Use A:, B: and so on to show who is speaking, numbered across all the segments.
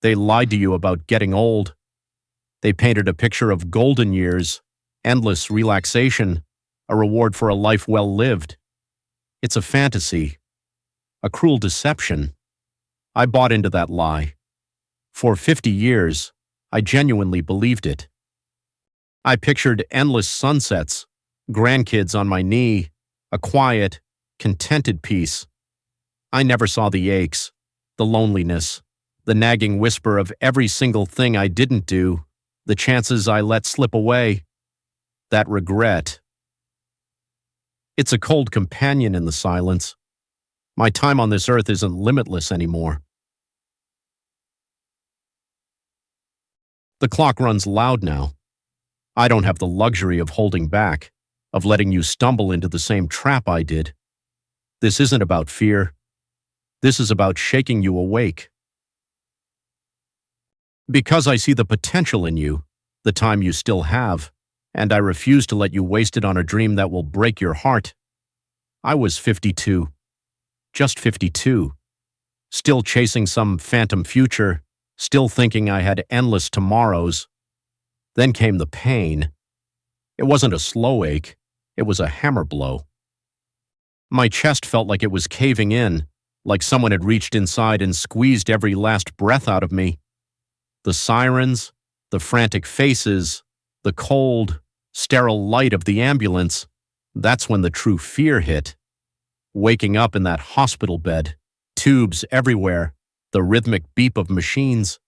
A: They lied to you about getting old. They painted a picture of golden years, endless relaxation, a reward for a life well lived. It's a fantasy, a cruel deception. I bought into that lie. For 50 years, I genuinely believed it. I pictured endless sunsets, grandkids on my knee, a quiet, contented peace. I never saw the aches, the loneliness, the nagging whisper of every single thing I didn't do, the chances I let slip away, that regret. It's a cold companion in the silence. My time on this earth isn't limitless anymore. The clock runs loud now. I don't have the luxury of holding back, of letting you stumble into the same trap I did. This isn't about fear. This is about shaking you awake. Because I see the potential in you, the time you still have, and I refuse to let you waste it on a dream that will break your heart. I was 52. Just 52. Still chasing some phantom future, still thinking I had endless tomorrows. Then came the pain. It wasn't a slow ache, it was a hammer blow. My chest felt like it was caving in, like someone had reached inside and squeezed every last breath out of me. The sirens, the frantic faces, the cold, sterile light of the ambulance, that's when the true fear hit. Waking up in that hospital bed, tubes everywhere, the rhythmic beep of machines.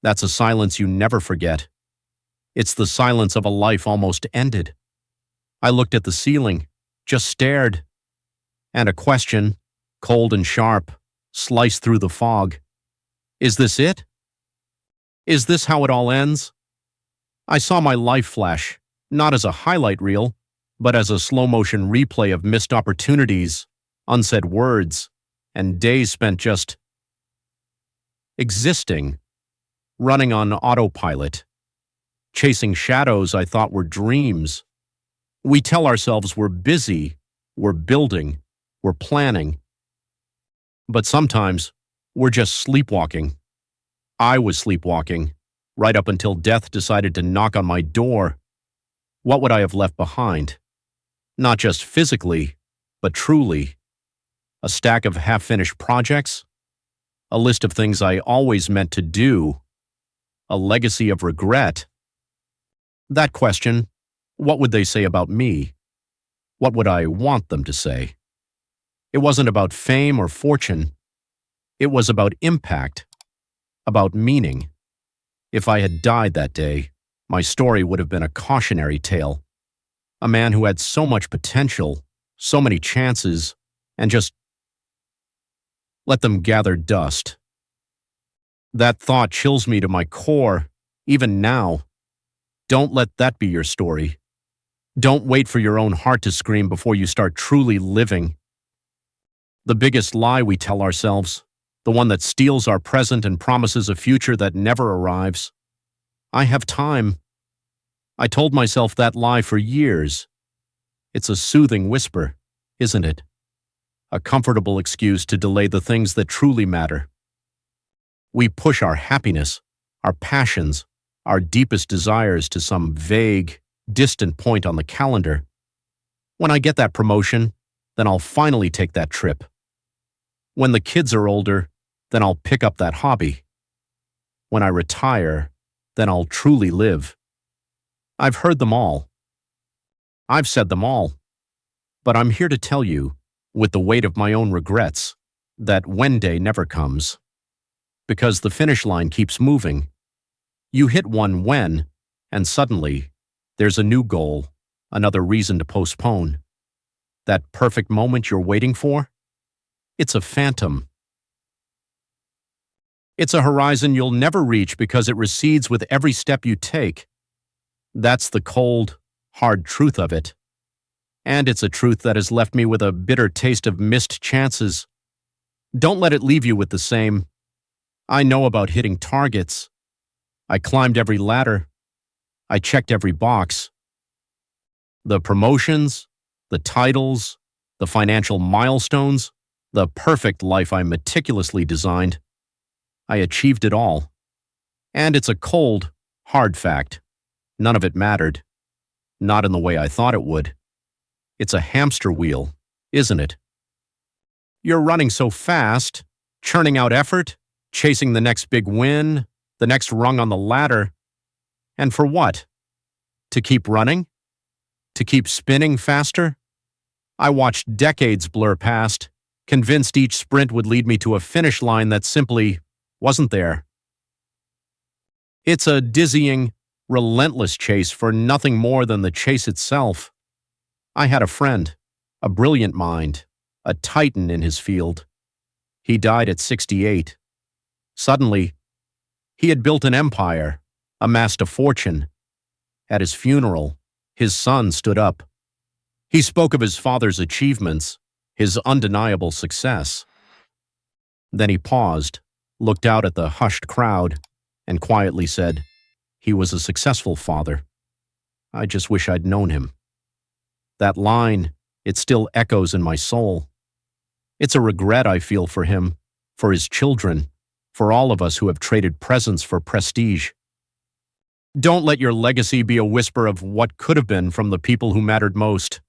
A: That's a silence you never forget. It's the silence of a life almost ended. I looked at the ceiling, just stared. And a question, cold and sharp, sliced through the fog. Is this it? Is this how it all ends? I saw my life flash, not as a highlight reel, but as a slow-motion replay of missed opportunities, unsaid words, and days spent just existing, running on autopilot, chasing shadows I thought were dreams. We tell ourselves we're busy, we're building, we're planning. But sometimes, we're just sleepwalking. I was sleepwalking, right up until death decided to knock on my door. What would I have left behind? Not just physically, but truly. A stack of half-finished projects? A list of things I always meant to do? A legacy of regret? That question, what would they say about me? What would I want them to say? It wasn't about fame or fortune. It was about impact, about meaning. If I had died that day, my story would have been a cautionary tale. A man who had so much potential, so many chances, and just let them gather dust. That thought chills me to my core, even now. Don't let that be your story. Don't wait for your own heart to scream before you start truly living. The biggest lie we tell ourselves, the one that steals our present and promises a future that never arrives. I have time. I told myself that lie for years. It's a soothing whisper, isn't it? A comfortable excuse to delay the things that truly matter. We push our happiness, our passions, our deepest desires to some vague, distant point on the calendar. When I get that promotion, then I'll finally take that trip. When the kids are older, then I'll pick up that hobby. When I retire, then I'll truly live. I've heard them all. I've said them all. But I'm here to tell you, with the weight of my own regrets, that when day never comes. Because the finish line keeps moving. You hit one when, and suddenly, there's a new goal, another reason to postpone. That perfect moment you're waiting for? It's a phantom. It's a horizon you'll never reach because it recedes with every step you take. That's the cold, hard truth of it. And it's a truth that has left me with a bitter taste of missed chances. Don't let it leave you with the same. I know about hitting targets. I climbed every ladder. I checked every box. The promotions, the titles, the financial milestones, The perfect life I meticulously designed. I achieved it all. And it's a cold, hard fact. None of it mattered. Not in the way I thought it would. It's a hamster wheel, isn't it? You're running so fast, churning out effort, chasing the next big win, the next rung on the ladder. And for what? To keep running? To keep spinning faster? I watched decades blur past, convinced each sprint would lead me to a finish line that simply wasn't there. It's a dizzying, relentless chase for nothing more than the chase itself. I had a friend, a brilliant mind, a titan in his field. He died at 68. Suddenly, he had built an empire, amassed a fortune. At his funeral, his son stood up. He spoke of his father's achievements, his undeniable success. Then he paused, looked out at the hushed crowd, and quietly said, "He was a successful father. I just wish I'd known him." That line, it still echoes in my soul. It's a regret I feel for him, for his children, for all of us who have traded presence for prestige. Don't let your legacy be a whisper of what could have been from the people who mattered most.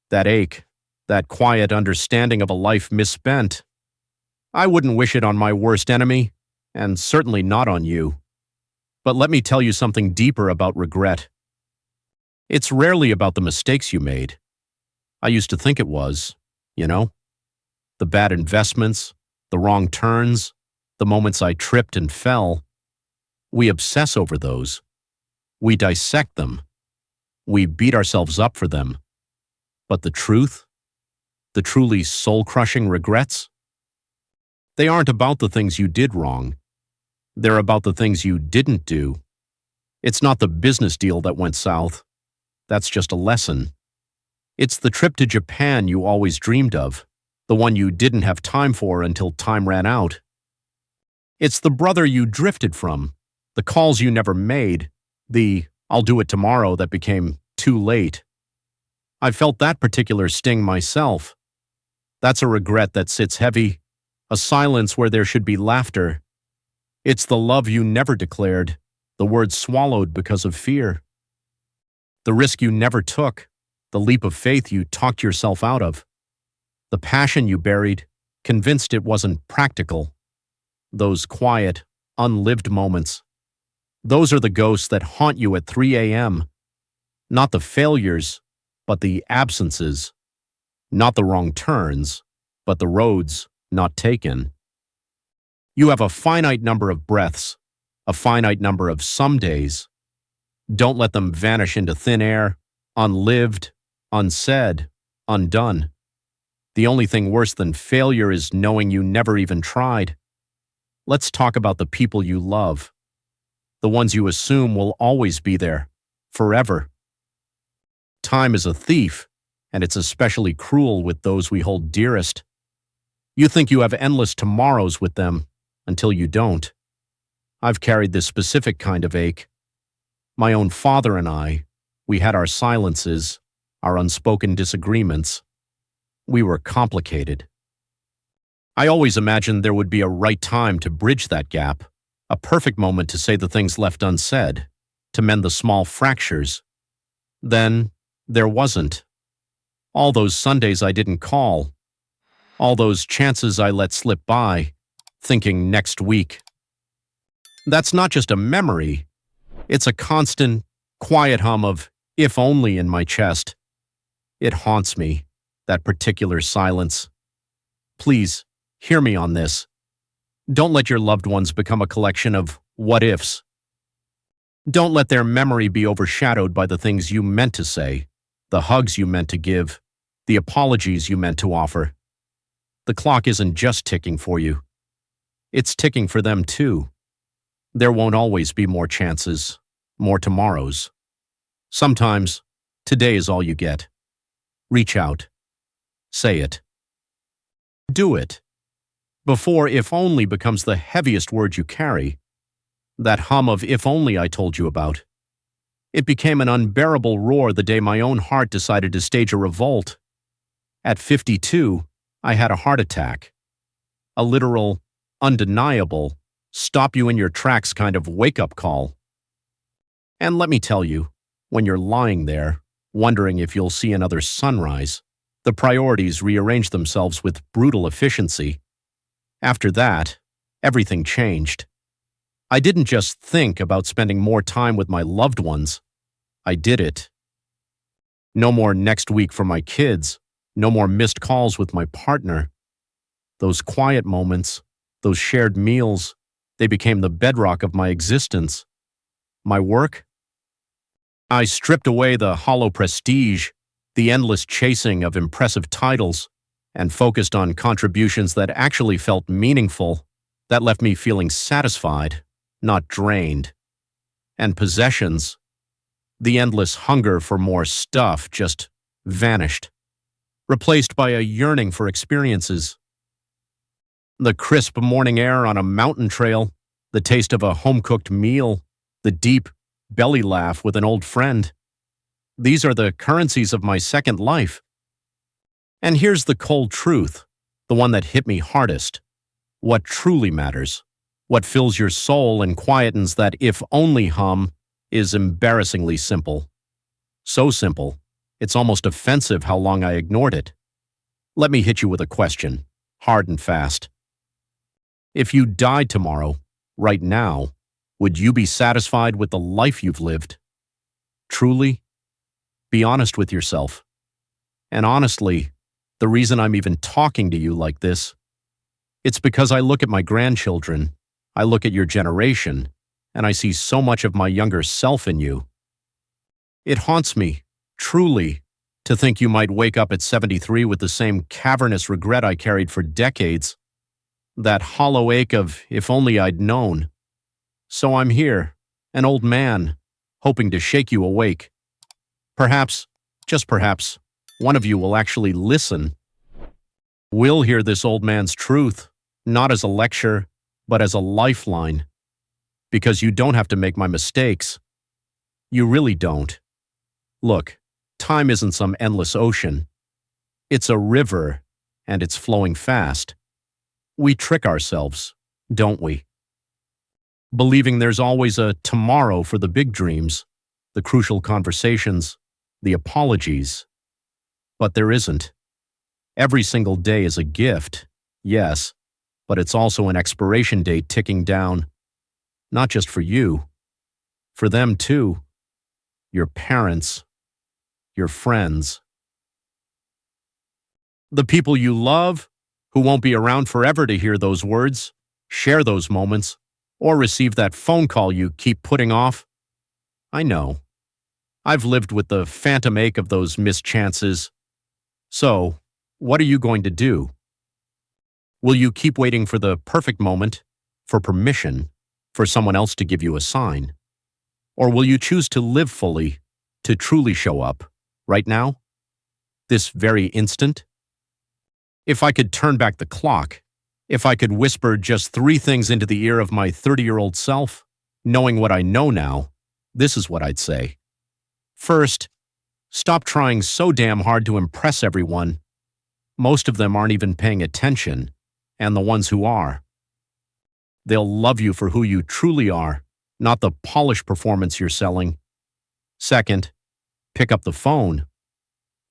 A: That ache, that quiet understanding of a life misspent. I wouldn't wish it on my worst enemy, and certainly not on you. But let me tell you something deeper about regret. It's rarely about the mistakes you made. I used to think it was, you know? The bad investments, the wrong turns, the moments I tripped and fell. We obsess over those. We dissect them. We beat ourselves up for them. But the truth? The truly soul-crushing regrets? They aren't about the things you did wrong. They're about the things you didn't do. It's not the business deal that went south. That's just a lesson. It's the trip to Japan you always dreamed of, the one you didn't have time for until time ran out. It's the brother you drifted from, the calls you never made, the "I'll do it tomorrow" that became too late. I felt that particular sting myself. That's a regret that sits heavy, a silence where there should be laughter. It's the love you never declared, the words swallowed because of fear. The risk you never took, the leap of faith you talked yourself out of. The passion you buried, convinced it wasn't practical. Those quiet, unlived moments. Those are the ghosts that haunt you at 3 a.m. Not the failures, but the absences. Not the wrong turns, but the roads not taken. You have a finite number of breaths, a finite number of some days. Don't let them vanish into thin air, unlived, unsaid, undone. The only thing worse than failure is knowing you never even tried. Let's talk about the people you love. The ones you assume will always be there, forever. Time is a thief, and it's especially cruel with those we hold dearest. You think you have endless tomorrows with them, until you don't. I've carried this specific kind of ache. My own father and I, we had our silences, our unspoken disagreements. We were complicated. I always imagined there would be a right time to bridge that gap, a perfect moment to say the things left unsaid, to mend the small fractures. Then, there wasn't. All those Sundays I didn't call. All those chances I let slip by, thinking next week. That's not just a memory. It's a constant, quiet hum of "if only" in my chest. It haunts me, that particular silence. Please, hear me on this. Don't let your loved ones become a collection of what-ifs. Don't let their memory be overshadowed by the things you meant to say, the hugs you meant to give, the apologies you meant to offer. The clock isn't just ticking for you. It's ticking for them too. There won't always be more chances, more tomorrows. Sometimes, today is all you get. Reach out. Say it. Do it. Before "if only" becomes the heaviest word you carry. That hum of "if only" I told you about. It became an unbearable roar the day my own heart decided to stage a revolt. At 52, I had a heart attack. A literal, undeniable, stop you in your tracks kind of wake-up call. And let me tell you, when you're lying there, wondering if you'll see another sunrise, the priorities rearrange themselves with brutal efficiency. After that, everything changed. I didn't just think about spending more time with my loved ones. I did it. No more next week for my kids. No more missed calls with my partner. Those quiet moments, those shared meals, they became the bedrock of my existence. My work? I stripped away the hollow prestige, the endless chasing of impressive titles, and focused on contributions that actually felt meaningful, that left me feeling satisfied, not drained. And possessions, the endless hunger for more stuff, just vanished, replaced by a yearning for experiences. The crisp morning air on a mountain trail, the taste of a home-cooked meal, the deep belly laugh with an old friend. These are the currencies of my second life. And here's the cold truth, the one that hit me hardest. What truly matters, what fills your soul and quietens that if-only hum, is embarrassingly simple. So simple, it's almost offensive how long I ignored it. Let me hit you with a question, hard and fast. If you died tomorrow, right now, would you be satisfied with the life you've lived? Truly? Be honest with yourself. And honestly, the reason I'm even talking to you like this, it's because I look at my grandchildren, I look at your generation, and I see so much of my younger self in you. It haunts me, truly, to think you might wake up at 73 with the same cavernous regret I carried for decades. That hollow ache of, if only I'd known. So I'm here, an old man, hoping to shake you awake. Perhaps, just perhaps, one of you will actually listen. We'll hear this old man's truth, not as a lecture, but as a lifeline. Because you don't have to make my mistakes. You really don't. Look, time isn't some endless ocean. It's a river, and it's flowing fast. We trick ourselves, don't we? Believing there's always a tomorrow for the big dreams, the crucial conversations, the apologies. But there isn't. Every single day is a gift, yes, but it's also an expiration date ticking down. Not just for you, for them too, your parents, your friends. The people you love, who won't be around forever to hear those words, share those moments, or receive that phone call you keep putting off. I know. I've lived with the phantom ache of those missed chances. So, what are you going to do? Will you keep waiting for the perfect moment, for permission, for someone else to give you a sign? Or will you choose to live fully, to truly show up, right now? This very instant? If I could turn back the clock, if I could whisper just 3 things into the ear of my 30-year-old self, knowing what I know now, this is what I'd say. First, stop trying so damn hard to impress everyone. Most of them aren't even paying attention, and the ones who are. They'll love you for who you truly are, not the polished performance you're selling. Second, pick up the phone.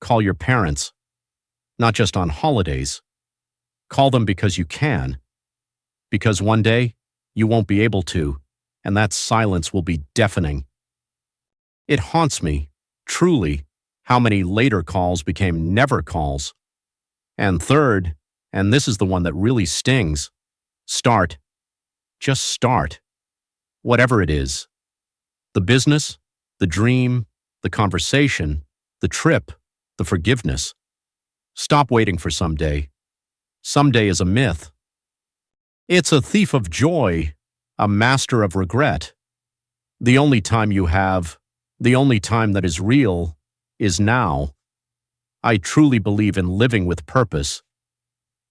A: Call your parents. Not just on holidays. Call them because you can. Because one day, you won't be able to, and that silence will be deafening. It haunts me, truly, how many later calls became never calls. And third, and this is the one that really stings, start. Just start. Whatever it is. The business, the dream, the conversation, the trip, the forgiveness. Stop waiting for someday. Someday is a myth. It's a thief of joy, a master of regret. The only time you have, the only time that is real, is now. I truly believe in living with purpose.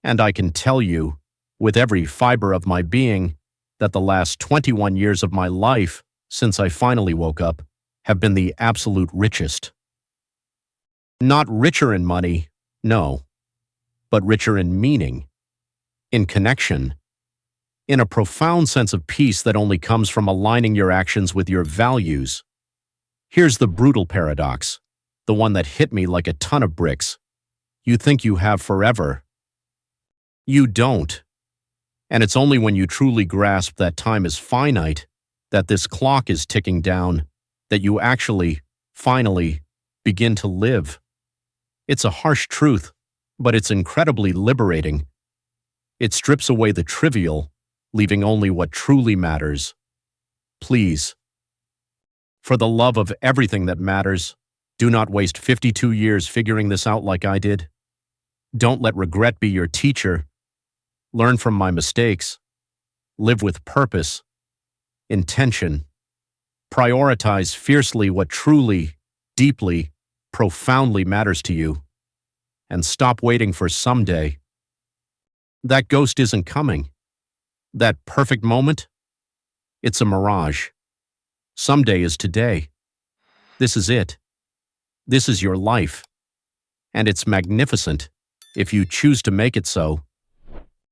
A: And I can tell you, with every fiber of my being, that the last 21 years of my life, since I finally woke up, have been the absolute richest. Not richer in money, no. but richer in meaning, in connection, in a profound sense of peace that only comes from aligning your actions with your values. Here's the brutal paradox, the one that hit me like a ton of bricks. You think you have forever. You don't. And it's only when you truly grasp that time is finite, that this clock is ticking down, that you actually, finally, begin to live. It's a harsh truth, but it's incredibly liberating. It strips away the trivial, leaving only what truly matters. Please, for the love of everything that matters, do not waste 52 years figuring this out like I did. Don't let regret be your teacher. Learn from my mistakes. Live with purpose, intention. Prioritize fiercely what truly, deeply, profoundly matters to you. And stop waiting for someday. That ghost isn't coming. That perfect moment? It's a mirage. Someday is today. This is it. This is your life. And it's magnificent if you choose to make it so.